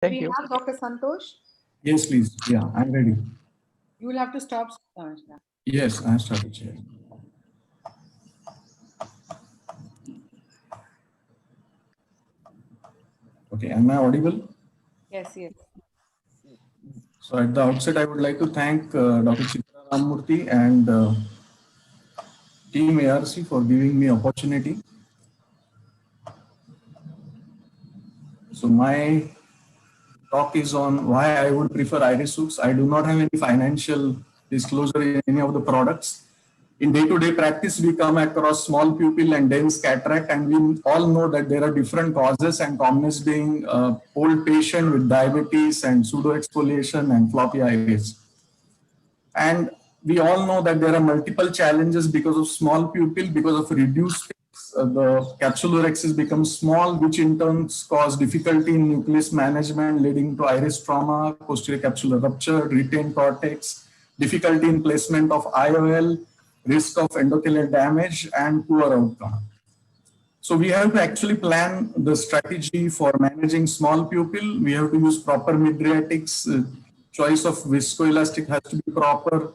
Thank We you. have Dr. Santosh. Yes, please. Yeah, I'm ready. You will have to stop. Yes, I started sharing. Okay, am I audible? Yes, yes. So at the outset, I would like to thank Dr. Chitra Ramamurthy and Team ARC for giving me opportunity. So my talk is on why I would prefer Iris Hooks. I do not have any financial disclosure in any of the products. In day-to-day practice, we come across small pupil and dense cataract, and we all know that there are different causes, and commonest being old patient with diabetes and pseudo-exfoliation and floppy iris. And we all know that there are multiple challenges because of small pupil, because of reduced space, the capsular axis becomes small, which in turn cause difficulty in nucleus management, leading to iris trauma, posterior capsular rupture, retained cortex, difficulty in placement of IOL, risk of endothelial damage, and poor outcome. So we have to actually plan the strategy for managing small pupil. We have to use proper mydriatics. Choice of viscoelastic has to be proper.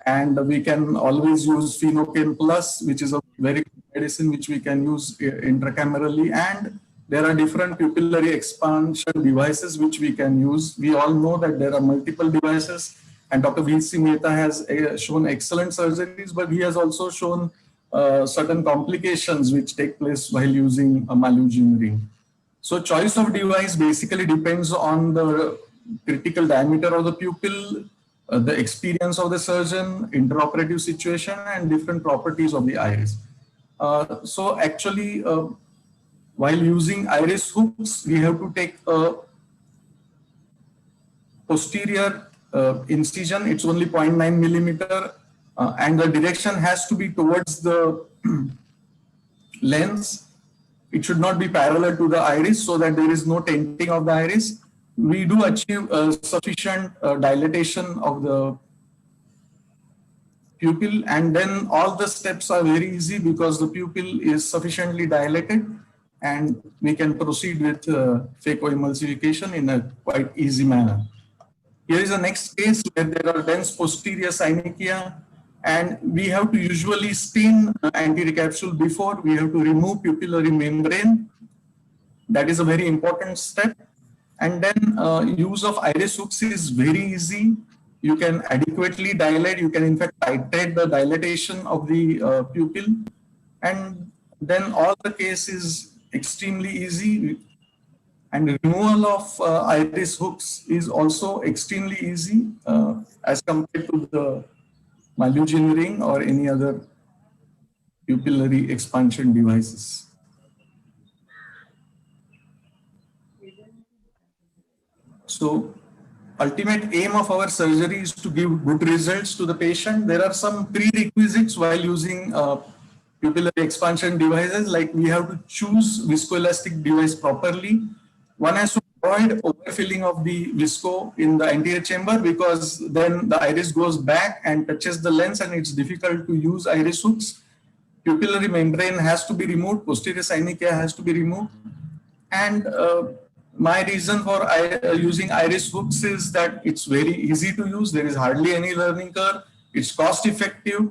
And we can always use Phenocane Plus, which is a very good medicine which we can use intracamerally. And there are different pupillary expansion devices which we can use. We all know that there are multiple devices. And Dr. V.C. Mehta has shown excellent surgeries, but he has also shown certain complications which take place while using a Malusian ring. So choice of device basically depends on the critical diameter of the pupil, the experience of the surgeon, intraoperative situation, and different properties of the iris. So actually, while using iris hooks, we have to take a posterior incision. It's only 0.9 millimeter, and the direction has to be towards the lens. It should not be parallel to the iris so that there is no tenting of the iris. We do achieve sufficient dilatation of the pupil, and then all the steps are very easy because the pupil is sufficiently dilated, and we can proceed with phacoemulsification in a quite easy manner. Here is the next case where there are dense posterior synechia, and we have to usually stain anterior capsule before. We have to remove pupillary membrane. That is a very important step. And then use of iris hooks is very easy. You can adequately dilate. You can in fact titrate the dilatation of the pupil. And then all the case is extremely easy. And removal of iris hooks is also extremely easy as compared to the Malusian ring or any other pupillary expansion devices. So ultimate aim of our surgery is to give good results to the patient. There are some prerequisites while using pupillary expansion devices, like we have to choose viscoelastic device properly. One has to avoid overfilling of the visco in the anterior chamber, because then the iris goes back and touches the lens and it's difficult to use iris hooks. Pupillary membrane has to be removed, posterior synechia has to be removed. And my reason for using iris hooks is that it's very easy to use. There is hardly any learning curve. It's cost effective.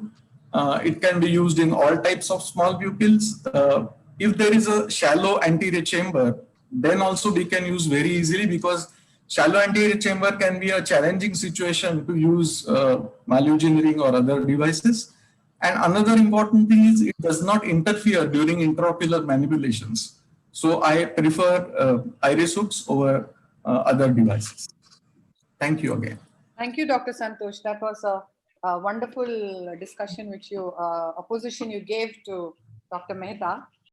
It can be used in all types of small pupils. If there is a shallow anterior chamber, then also we can use very easily, because shallow anterior chamber can be a challenging situation to use Malusian ring or other devices. And another important thing is it does not interfere during intraocular manipulations. So I prefer iris hooks over other devices. Thank you again. Thank you, Dr. Santosh. That was a wonderful discussion, which you, opposition you gave to Dr. Mehta.